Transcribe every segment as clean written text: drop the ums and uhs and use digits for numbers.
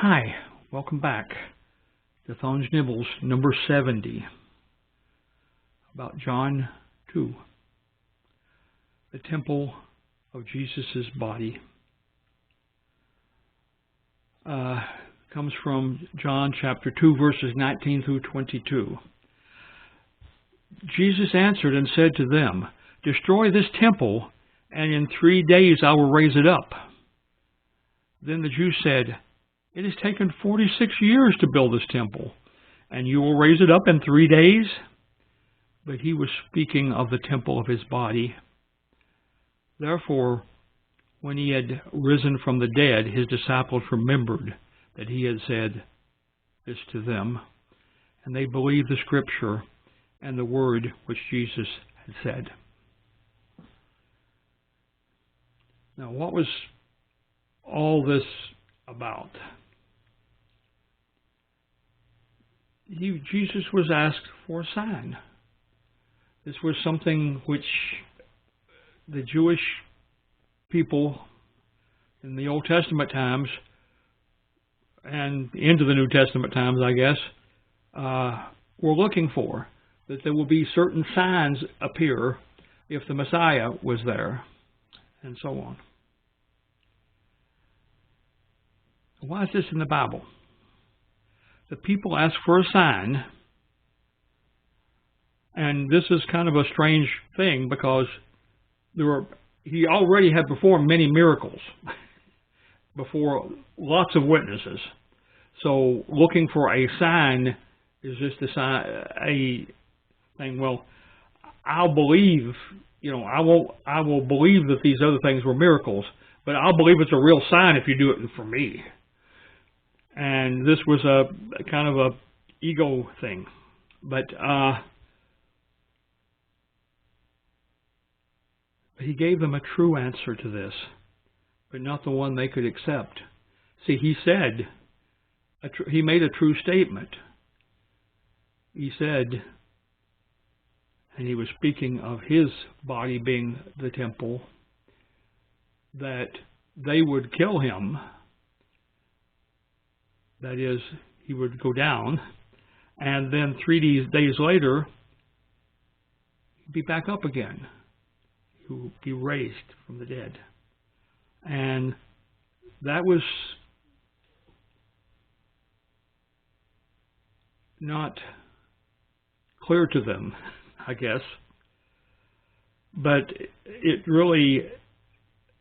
Hi, welcome back to Thone's Nibbles, number 70, about John 2, the temple of Jesus' body. Comes from John chapter 2, verses 19 through 22. Jesus answered and said to them, "Destroy this temple, and in 3 days I will raise it up." Then the Jews said, "It has taken 46 years to build this temple, and you will raise it up in 3 days?" But he was speaking of the temple of his body. Therefore, when he had risen from the dead, his disciples remembered that he had said this to them, and they believed the scripture and the word which Jesus had said. Now, what was all this about? Jesus was asked for a sign. This was something which the Jewish people in the Old Testament times and into the New Testament times, I guess, were looking for. That there will be certain signs appear if the Messiah was there, and so on. Why is this in the Bible? The people ask for a sign, and this is kind of a strange thing because he already had performed many miracles before lots of witnesses. So looking for a sign is just a thing. Well, I'll believe, I will believe that these other things were miracles, but I'll believe it's a real sign if you do it for me. And this was a kind of a ego thing. But he gave them a true answer to this, but not the one they could accept. See, he said, he made a true statement. He said, and he was speaking of his body being the temple, that they would kill him. That is, he would go down, and then 3 days later, he'd be back up again. He would be raised from the dead. And that was not clear to them, I guess. But it really,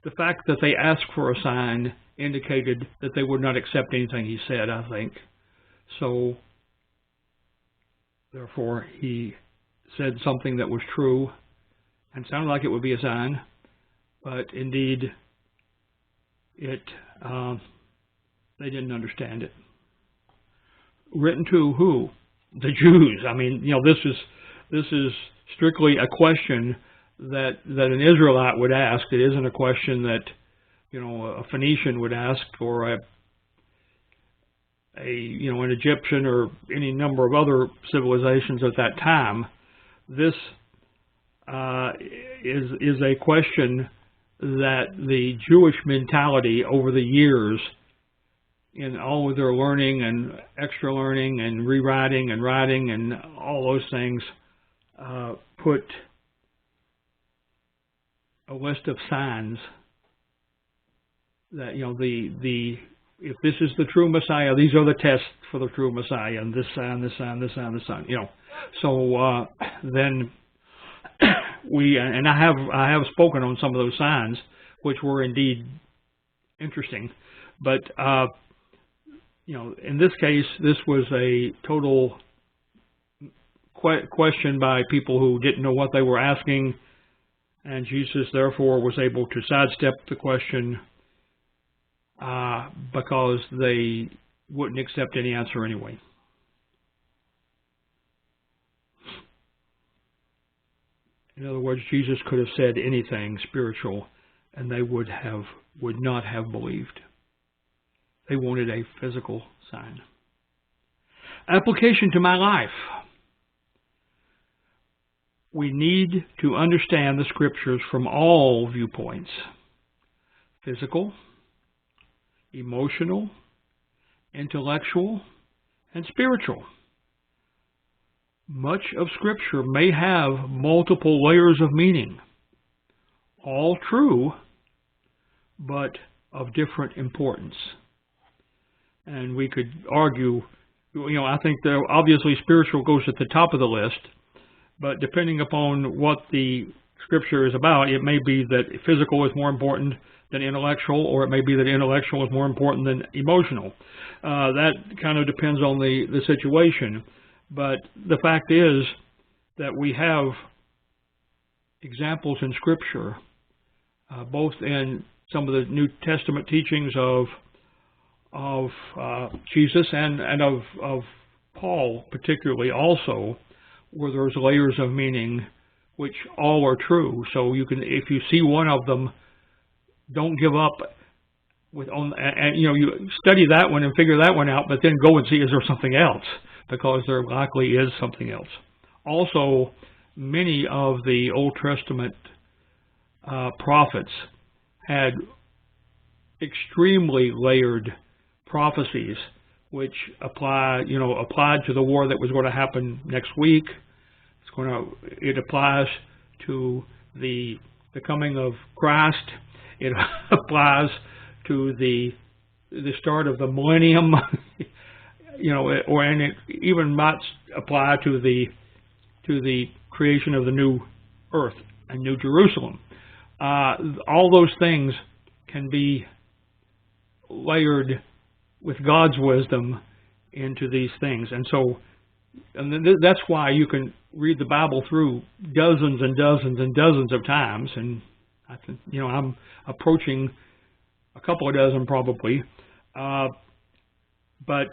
the fact that they asked for a sign indicated that they would not accept anything he said, I think. So, therefore, he said something that was true and sounded like it would be a sign, but indeed, they didn't understand it. Written to who? The Jews. I mean, this is strictly a question that an Israelite would ask. It isn't a question that a Phoenician would ask, or an Egyptian, or any number of other civilizations at that time. This is a question that the Jewish mentality over the years, in all of their learning and extra learning and rewriting and writing and all those things, put a list of signs that, if this is the true Messiah, these are the tests for the true Messiah, and this sign, this sign, this sign, this sign, So then I have spoken on some of those signs, which were indeed interesting. But, in this case, this was a total question by people who didn't know what they were asking, and Jesus, therefore, was able to sidestep the question because they wouldn't accept any answer anyway. In other words, Jesus could have said anything spiritual, and they would not have believed. They wanted a physical sign. Application to my life. We need to understand the scriptures from all viewpoints: physical, emotional, intellectual, and spiritual. Much of Scripture may have multiple layers of meaning, all true, but of different importance. And we could argue, I think that obviously spiritual goes at the top of the list, but depending upon what the Scripture is about, it may be that physical is more important than intellectual, or it may be that intellectual is more important than emotional. That kind of depends on the situation. But the fact is that we have examples in Scripture, both in some of the New Testament teachings of Jesus and of Paul particularly also, where there's layers of meaning which all are true. So you can, if you see one of them, don't give up and you study that one and figure that one out, but then go and see, is there something else? Because there likely is something else. Also, many of the Old Testament prophets had extremely layered prophecies, which applied to the war that was going to happen next week. It applies to the coming of Christ. It applies to the start of the millennium. And it even might apply to the creation of the new earth and New Jerusalem. All those things can be layered with God's wisdom into these things, and that's why you can read the Bible through dozens and dozens and dozens of times, and I'm approaching a couple of dozen probably, but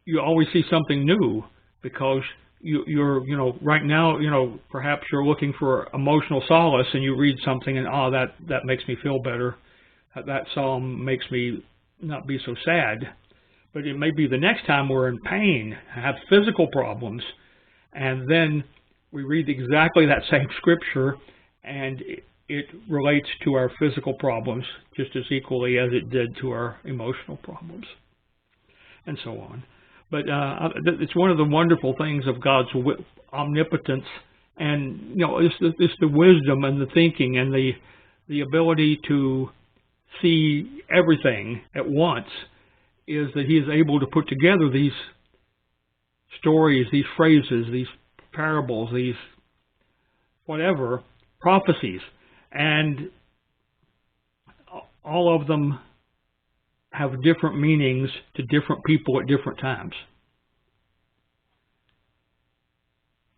you always see something new, because you're right now, perhaps you're looking for emotional solace, and you read something and that makes me feel better. That psalm makes me not be so sad. But it may be the next time we're in pain, have physical problems, and then we read exactly that same scripture, and it relates to our physical problems just as equally as it did to our emotional problems, and so on. But it's one of the wonderful things of God's omnipotence, and it's the wisdom and the thinking and the ability to see everything at once, is that He is able to put together these stories, these phrases, these parables, these whatever prophecies, and all of them have different meanings to different people at different times.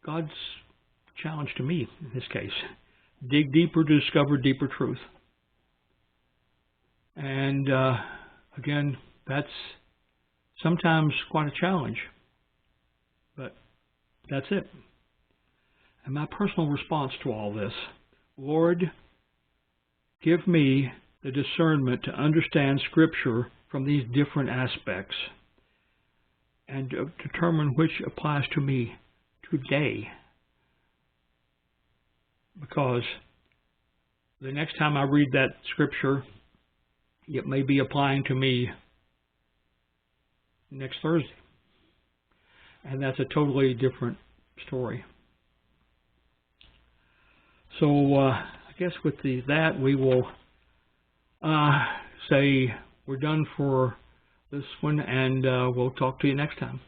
God's challenge to me in this case: dig deeper to discover deeper truth. And again, that's sometimes quite a challenge, but that's it. And my personal response to all this: Lord, give me the discernment to understand Scripture from these different aspects and to determine which applies to me today. Because the next time I read that Scripture, it may be applying to me next Thursday. And that's a totally different story. So I guess with that we will say we're done for this one, and we'll talk to you next time.